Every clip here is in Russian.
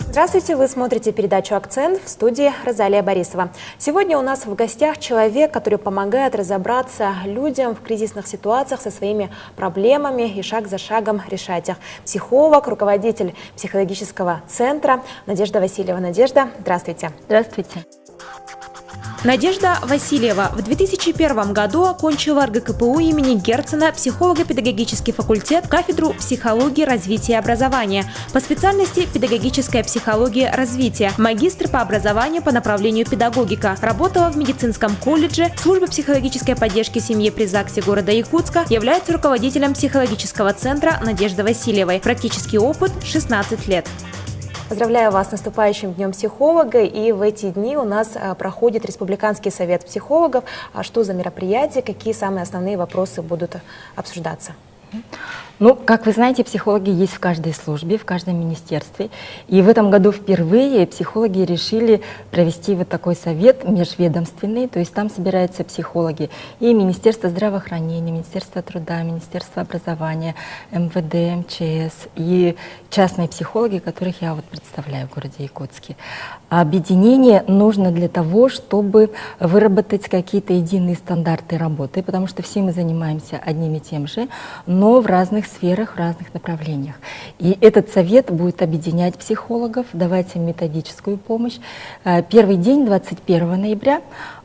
Здравствуйте, вы смотрите передачу «Акцент», в студии Розалия Борисова. Сегодня у нас в гостях человек, который помогает разобраться людям в кризисных ситуациях со своими проблемами и шаг за шагом решать их. Психолог, руководитель психологического центра Надежда Васильева. Надежда, здравствуйте. Здравствуйте. Надежда Васильева в 2001 году окончила РГКПУ имени Герцена психолого-педагогический факультет, кафедру психологии развития и образования, по специальности педагогическая психология развития, магистр по образованию по направлению педагогика, работала в медицинском колледже, службе психологической поддержки семьи при ЗАГСе города Якутска, является руководителем психологического центра Надежды Васильевой. Практический опыт 16 лет. Поздравляю вас с наступающим Днем психолога, и в эти дни у нас проходит Республиканский совет психологов. Что за мероприятие, какие самые основные вопросы будут обсуждаться? Ну, как вы знаете, психологи есть в каждой службе, в каждом министерстве. И в этом году впервые психологи решили провести вот такой совет межведомственный. То есть там собираются психологи и Министерство здравоохранения, Министерство труда, Министерство образования, МВД, МЧС и частные психологи, которых я вот представляю в городе Якутске. Объединение нужно для того, чтобы выработать какие-то единые стандарты работы, потому что все мы занимаемся одним и тем же, но в разных сферах, в разных направлениях. И этот совет будет объединять психологов, давать им методическую помощь. Первый день, 21 ноября,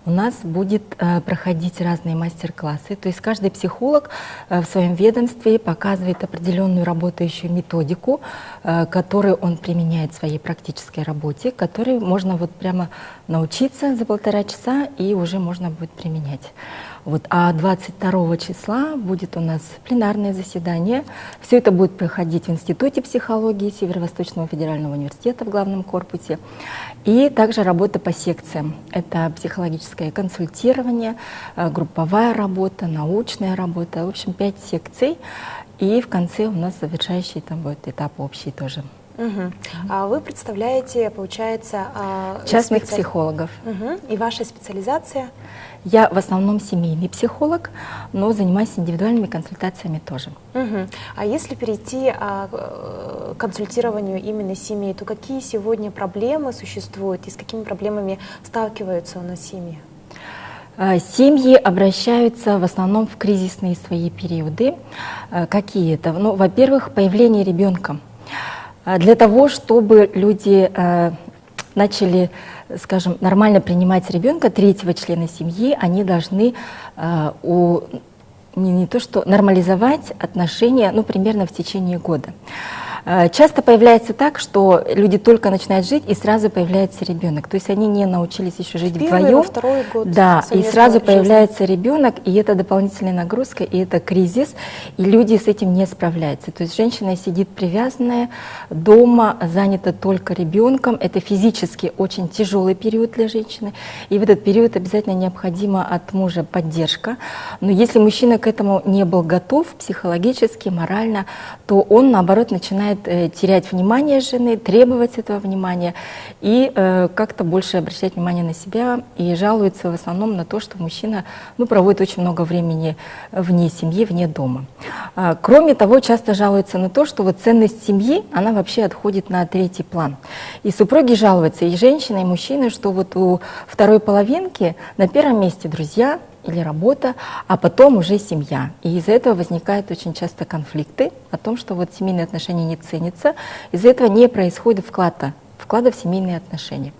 у нас будет проходить разные мастер-классы. То есть каждый психолог в своем ведомстве показывает определенную работающую методику, которую он применяет в своей практической работе, которой можно вот прямо научиться за 1,5 часа и уже можно будет применять. Вот. А 22 числа будет у нас пленарное заседание. Все это будет проходить в Институте психологии Северо-Восточного федерального университета в главном корпусе. И также работа по секциям. Это психологическое консультирование, групповая работа, научная работа. В общем, 5 секций. И в конце у нас завершающий там будет этап общий тоже. Угу. А вы представляете, получается, частных психологов. Угу. И ваша специализация? Я в основном семейный психолог, но занимаюсь индивидуальными консультациями тоже. Угу. А если перейти к консультированию именно семей, то какие сегодня проблемы существуют и с какими проблемами сталкиваются у нас семьи? Семьи обращаются в основном в кризисные свои периоды. Какие это? Ну, во-первых, появление ребенка. Для того, чтобы люди начали, скажем, нормально принимать ребенка, третьего члена семьи, они должны не то что нормализовать отношения, ну, примерно в течение года. Часто появляется так, что люди только начинают жить, и сразу появляется ребенок. То есть они не научились еще жить вдвоем. Второй год. Да, и сразу появляется ребенок, и это дополнительная нагрузка, и это кризис, и люди с этим не справляются. То есть женщина сидит привязанная, дома, занята только ребенком. Это физически очень тяжелый период для женщины, и в этот период обязательно необходима от мужа поддержка. Но если мужчина к этому не был готов психологически, морально, то он, наоборот, начинает терять внимание жены, требовать этого внимания и как-то больше обращать внимание на себя и жалуется в основном на то, что мужчина проводит очень много времени вне семьи, вне дома. Кроме того, часто жалуются на то, что вот ценность семьи, она вообще отходит на третий план. И супруги жалуются, и женщина, и мужчина, что вот у второй половинки на первом месте друзья, или работа, а потом уже семья. И из-за этого возникают очень часто конфликты о том, что вот семейные отношения не ценятся, из-за этого не происходит вклада в семейные отношения.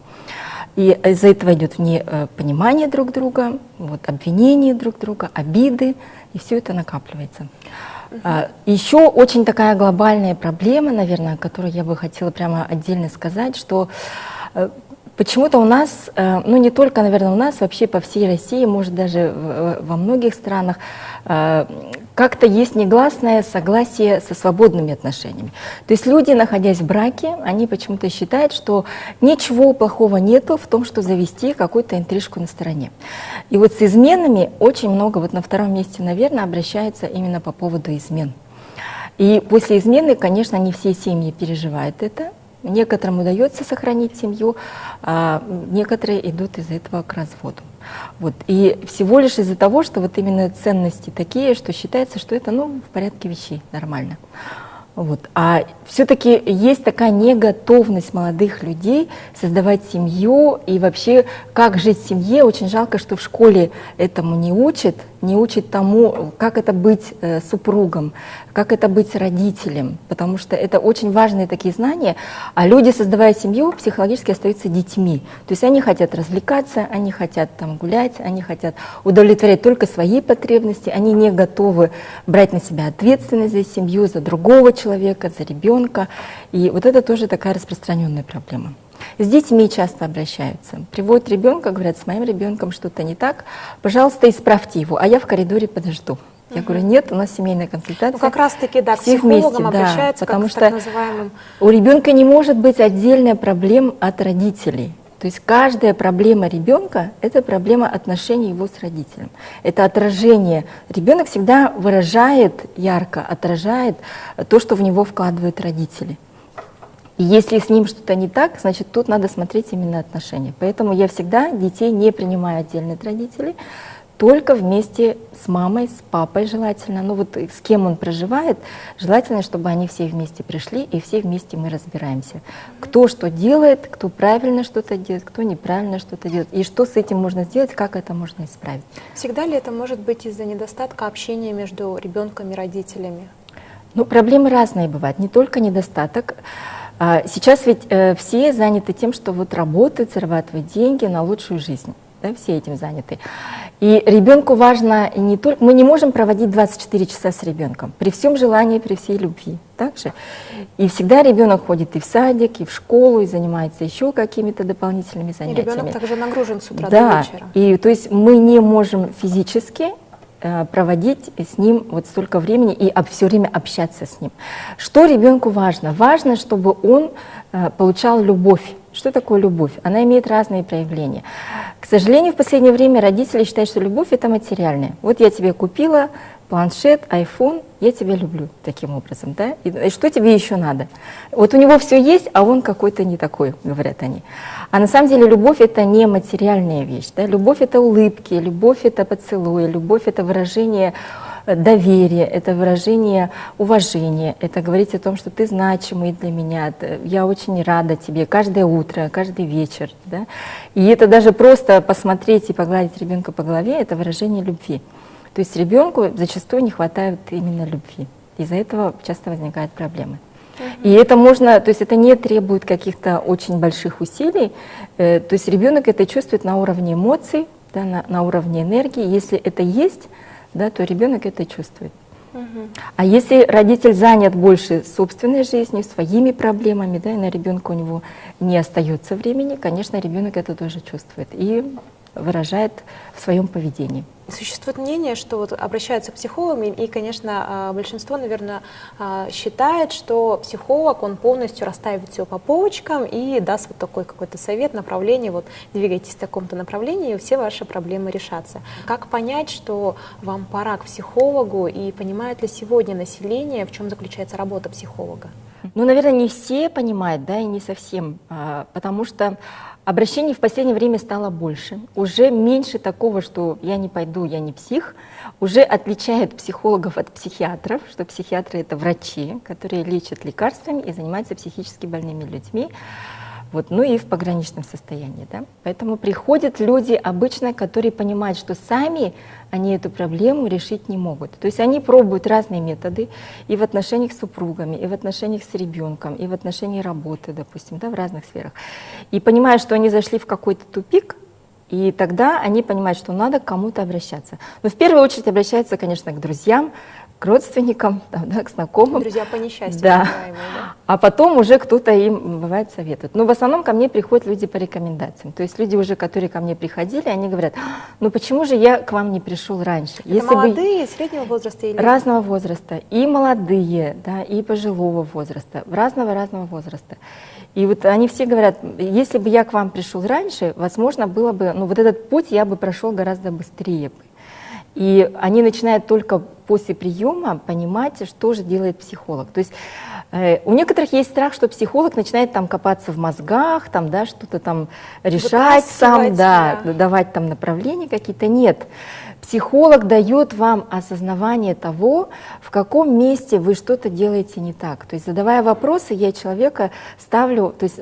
И из-за этого идет непонимание друг друга, вот, обвинения друг друга, обиды, и все это накапливается. Еще очень такая глобальная проблема, наверное, которую я бы хотела прямо отдельно сказать, что почему-то у нас, ну не только, наверное, у нас, вообще по всей России, может даже во многих странах, как-то есть негласное согласие со свободными отношениями. То есть люди, находясь в браке, они почему-то считают, что ничего плохого нету в том, что завести какую-то интрижку на стороне. И вот с изменами очень много, вот на втором месте, наверное, обращаются именно по поводу измен. И после измены, конечно, не все семьи переживают это. Некоторым удается сохранить семью, а некоторые идут из-за этого к разводу. Вот. И всего лишь из-за того, что вот именно ценности такие, что считается, что это в порядке вещей, нормально. Вот. А все-таки есть такая неготовность молодых людей создавать семью и вообще как жить в семье. Очень жалко, что в школе этому не учат тому, как это быть супругом, как это быть родителем, потому что это очень важные такие знания. А люди, создавая семью, психологически остаются детьми. То есть они хотят развлекаться, они хотят там гулять, они хотят удовлетворять только свои потребности, они не готовы брать на себя ответственность за семью, за другого человека, за ребенка. И вот это тоже такая распространенная проблема. С детьми часто обращаются. Приводят ребенка, говорят, с моим ребенком что-то не так, пожалуйста, исправьте его, а я в коридоре подожду. Я говорю, нет, у нас семейная консультация. Как раз-таки, да, к все психологам вместе, обращаются, потому как что так называемым. У ребенка не может быть отдельная проблема от родителей. То есть каждая проблема ребенка – это проблема отношений его с родителем. Это отражение. Ребенок всегда выражает ярко, отражает то, что в него вкладывают родители. И если с ним что-то не так, значит, тут надо смотреть именно отношения. Поэтому я всегда детей не принимаю отдельно от родителей, только вместе с мамой, с папой желательно. Ну вот с кем он проживает, желательно, чтобы они все вместе пришли, и все вместе мы разбираемся. Кто что делает, кто правильно что-то делает, кто неправильно что-то делает, и что с этим можно сделать, как это можно исправить. Всегда ли это может быть из-за недостатка общения между ребенком и родителями? Ну, проблемы разные бывают, не только недостаток. Сейчас ведь все заняты тем, что вот работают, зарабатывают деньги на лучшую жизнь. Да, все этим заняты. И ребенку важно не только... Мы не можем проводить 24 часа с ребенком, при всем желании, при всей любви. Так же? И всегда ребенок ходит и в садик, и в школу, и занимается еще какими-то дополнительными занятиями. И ребенок также нагружен с утра до вечера. И то есть мы не можем физически проводить с ним вот столько времени и все время общаться с ним. Что ребенку важно? Важно, чтобы он получал любовь. Что такое любовь? Она имеет разные проявления. К сожалению, в последнее время родители считают, что любовь — это материальная. Вот я тебе купила планшет, iPhone, я тебя люблю таким образом, да? И что тебе еще надо? Вот у него все есть, а он какой-то не такой, говорят они. А на самом деле любовь — это не материальная вещь, да? Любовь — это улыбки, любовь — это поцелуи, любовь — это выражение доверия, это выражение уважения, это говорить о том, что ты значимый для меня, я очень рада тебе каждое утро, каждый вечер, да? И это даже просто посмотреть и погладить ребенка по голове — это выражение любви. То есть ребенку зачастую не хватает именно любви. Из-за этого часто возникают проблемы. И это можно, то есть это не требует каких-то очень больших усилий. То есть ребенок это чувствует на уровне эмоций, да, на уровне энергии. Если это есть, да, то ребенок это чувствует. А если родитель занят больше собственной жизнью, своими проблемами, да, и на ребенка у него не остается времени, конечно, ребенок это тоже чувствует и выражает в своем поведении. Существует мнение, что вот обращаются к психологам, и, конечно, большинство, наверное, считает, что психолог, он полностью расставит все по полочкам и даст вот такой какой-то совет, направление, вот двигайтесь в таком-то направлении, и все ваши проблемы решатся. Как понять, что вам пора к психологу, и понимает ли сегодня население, в чем заключается работа психолога? Ну, наверное, не все понимают, да, и не совсем, потому что обращений в последнее время стало больше. Уже меньше такого, что я не пойду, я не псих. Уже отличают психологов от психиатров, что психиатры — это врачи, которые лечат лекарствами и занимаются психически больными людьми. Вот, ну и в пограничном состоянии. Да? Поэтому приходят люди обычно, которые понимают, что сами они эту проблему решить не могут. То есть они пробуют разные методы и в отношениях с супругами, и в отношениях с ребенком, и в отношении работы, допустим, да, в разных сферах. И понимают, что они зашли в какой-то тупик, и тогда они понимают, что надо к кому-то обращаться. Но в первую очередь обращаются, конечно, к друзьям, к родственникам, да, к знакомым. Друзья по несчастью. Да. Да. А потом уже кто-то им, бывает, советует. Но в основном ко мне приходят люди по рекомендациям. То есть люди уже, которые ко мне приходили, они говорят, ну почему же я к вам не пришел раньше? Это если молодые, среднего возраста? Или... Разного возраста. И молодые, да, и пожилого возраста. Разного возраста. И вот они все говорят, если бы я к вам пришел раньше, возможно, было бы, ну вот этот путь я бы прошел гораздо быстрее бы. И они начинают только после приема понимать, что же делает психолог. То есть у некоторых есть страх, что психолог начинает там копаться в мозгах, там, да, что-то там решать сам, да, давать там направления какие-то. Нет. Психолог дает вам осознавание того, в каком месте вы что-то делаете не так. То есть, задавая вопросы, я человека ставлю, то есть,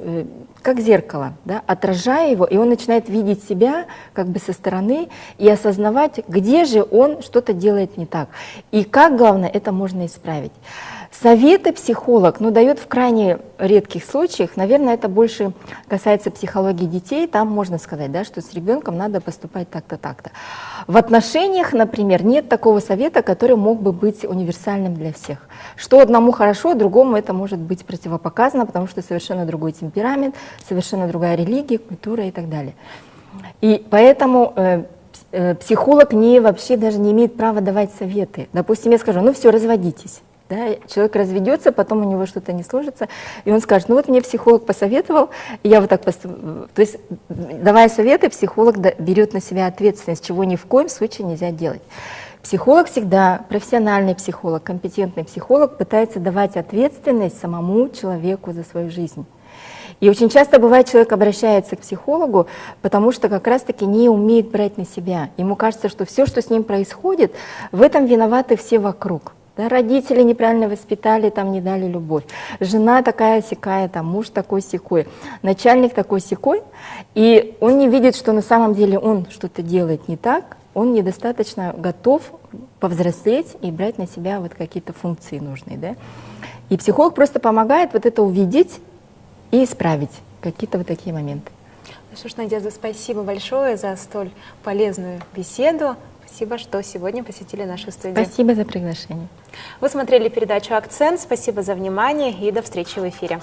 как зеркало, да, отражая его, и он начинает видеть себя как бы со стороны и осознавать, где же он что-то делает не так. И как, главное, это можно исправить. Советы психолог, дает в крайне редких случаях, наверное, это больше касается психологии детей, там можно сказать, да, что с ребенком надо поступать так-то, так-то. В отношениях, например, нет такого совета, который мог бы быть универсальным для всех. Что одному хорошо, другому это может быть противопоказано, потому что совершенно другой темперамент, совершенно другая религия, культура и так далее. И поэтому психолог вообще даже не имеет права давать советы. Допустим, я скажу, ну все, разводитесь. Да, человек разведется, потом у него что-то не сложится, и он скажет, ну вот мне психолог посоветовал, и я вот так поступаю. То есть, давая советы, психолог берет на себя ответственность, чего ни в коем случае нельзя делать. Психолог всегда, профессиональный психолог, компетентный психолог, пытается давать ответственность самому человеку за свою жизнь. И очень часто бывает, человек обращается к психологу, потому что как раз-таки не умеет брать на себя. Ему кажется, что все, что с ним происходит, в этом виноваты все вокруг. Да, родители неправильно воспитали, там не дали любовь, жена такая-сякая, там муж такой-сякой, начальник такой-сякой, и он не видит, что на самом деле он что-то делает не так, он недостаточно готов повзрослеть и брать на себя вот какие-то функции нужные. Да? И психолог просто помогает вот это увидеть и исправить какие-то вот такие моменты. Ну что ж, Надежда, спасибо большое за столь полезную беседу. Спасибо, что сегодня посетили нашу студию. Спасибо за приглашение. Вы смотрели передачу «Акцент». Спасибо за внимание и до встречи в эфире.